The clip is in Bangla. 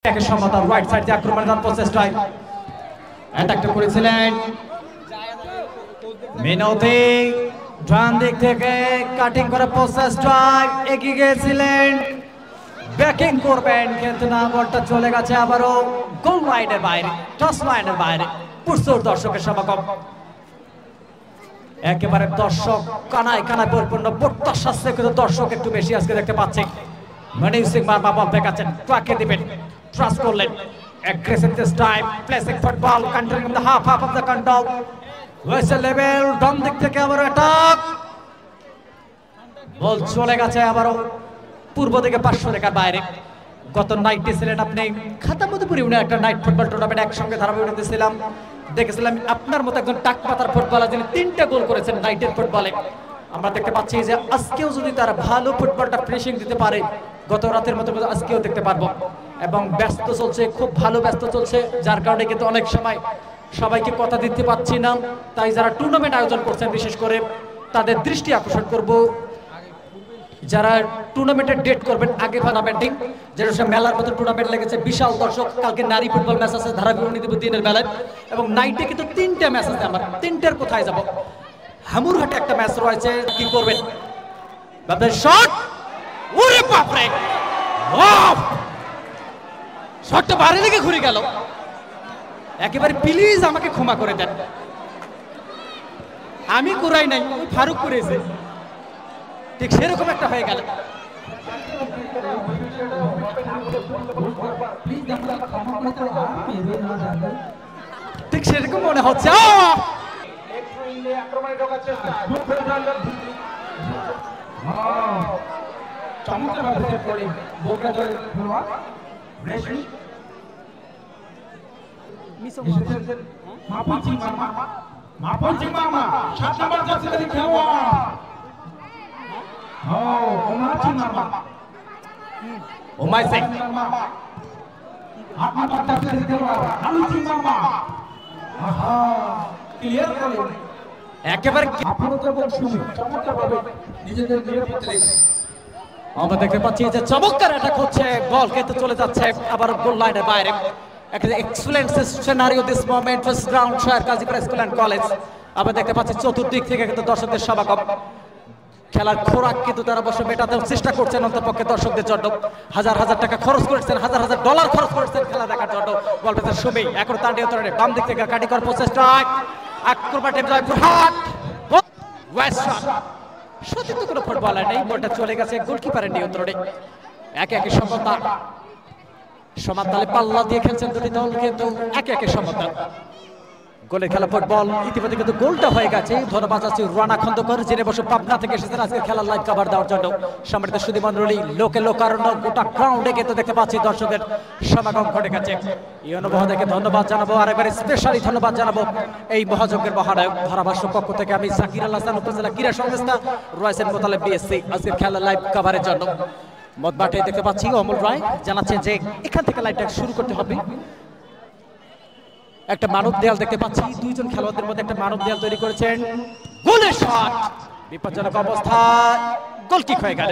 একে সমতা রাইট সাইড দিয়ে আক্রমণের প্রচেষ্টায় অ্যাটাকটা করেছিলেন মিনতি ডান দিক থেকে কাটিং করে প্রচেষ্টায় এগিয়ে গিয়েছিলেন ব্যাকিং করবেন কিন্তু না বলটা চলে গেছে আবারও গোল লাইনের বাইরে টাচ লাইনের বাইরে প্রচুর দর্শকের সমাগম একেবারে দর্শক কানায় কানায় পরিপূর্ণ প্রত্যাশা কিন্তু দর্শক একটু বেশি আজকে দেখতে পাচ্ছি মনির সিং মারমা বল পেকাচ্ছেন ট্রাকে দিবেন ট্রাস করলেন aggressive this time placing football continuing in the half of the control whistle level ডান দিক থেকে আবার অ্যাটাক বল চলে গেছে আবারও পূর্ব দিকে 500 রেখার বাইরে গত নাইটে ছিলেন আপনি খাতামধুপুর ইউনিয়ন একটা নাইট ফুটবল টুর্নামেন্ট একসঙ্গে ধারাবাহিক দিয়েছিলাম দেখেছিলাম আপনার মতো একজন টাকপাতার ফুটবলার যিনি 3টা গোল করেছেন নাইটের ফুটবলে আমরা দেখতে পাচ্ছি যে আজকেও যদি তারা ভালো ফুটবলটা ফিনিশিং দিতে পারে গত রাতের মতো আজকেও দেখতে পারবো এবং ব্যস্ত চলছে খুব ভালো ব্যস্ত চলছে যার কারণে কিন্তু অনেক সময় সবাইকে কথা দিতে পাচ্ছি না তাই যারা টুর্নামেন্ট আয়োজন করছেন বিশেষ করে তাদের দৃষ্টি আকর্ষণ করব যারা টুর্নামেন্টের ডেট করবেন আগে টুর্নামেন্টিং যেটা মেলার মতো টুর্নামেন্ট লেগেছে বিশাল দর্শক কালকে নারী ফুটবল ম্যাচ আছে ধারাবাহিক দিনের বেলায় এবং নাইটে কিন্তু 3টা ম্যাচ আছে আমার 3টার কোথায় যাব হামুরহাটে একটা ম্যাচ রয়েছে কি করবেন বাপরে শট ওরে বাপরে ওয়াও শটটা বাইরে দিকে ঘুরে গেল একেবারে প্লিজ আমাকে ক্ষমা করে দেন আমি কুরাই নাই ওই ফারুক করেছে ঠিক সেরকম একটা হয়ে গেল ঠিক সেরকম মনে হচ্ছে একেবারে আমরা দেখতে পাচ্ছি যে চমৎকার অ্যাটাক হচ্ছে বল কিন্তু চলে যাচ্ছে আবার গোল লাইনের বাইরে একটা excellent scenario this moment first ground শহর গাজীপুর স্কুল এন্ড কলেজ আমরা দেখতে পাচ্ছি চতুর্দিক থেকে কিন্তু দর্শকদের সমাগম খেলার খোরাক কিন্তু তারা বসে মেটাতে চেষ্টা করছেন অন্তপক্ষে দর্শকদের জন্য হাজার হাজার টাকা খরচ করেছেন হাজার হাজার ডলার খরচ করেছেন খেলা দেখার জন্য বল পেতে সুমি এখন তার নিয়ন্ত্রণে বাম দিক থেকে কাটি করার প্রচেষ্টা আক্রমণে জয়পুরহাট ওয়েস্ট সতীর্থ কোনো ফুটবলার নেই বলটা চলে গেছে গোলকিপারের নিয়ন্ত্রণে একে একে সমতা সমান তালে পাল্লা দিয়ে খেলছেন দুটি দল কিন্তু একে একে সমতা গোলের খেলা ফুটবল ইতিমধ্যে কিন্তু গোলটা হয়ে গেছে ধন্যবাদ আছে রানা খন্দকার যিনি বসে পাবনা থেকে এসেছেন আজকে খেলার লাইভ কভার দেওয়ার জন্য সম্মানিত সুধী মণ্ডলী লোকে লোকারণ্য গোটা গ্রাউন্ডে কিন্তু দেখতে পাচ্ছি দর্শকের সমাগম ঘটে গেছে এই অনুভবকে ধন্যবাদ জানাবো আর একবার স্পেশালি ধন্যবাদ জানাবো এই মহাযজ্ঞের মহানায়ক ধারাভাষ্য পক্ষ থেকে আমি জাকির আল হাসান উপজেলা ক্রীড়া সংস্থা রয়েছেন মোতালেব বিএসসি আজকের খেলার লাইভ কভারের জন্য মতবাটে দেখতে পাচ্ছি অমল রায় জানাচ্ছেন যে এখান থেকে লাইভটা শুরু করতে হবে একটা মানব দেয়াল দেখতে পাচ্ছি দুইজন খেলোয়াড়দের মধ্যে একটা মানব দেয়াল তৈরি করেছেন গোলের শট বিপজ্জনক অবস্থা গোল কিক হয়ে গেল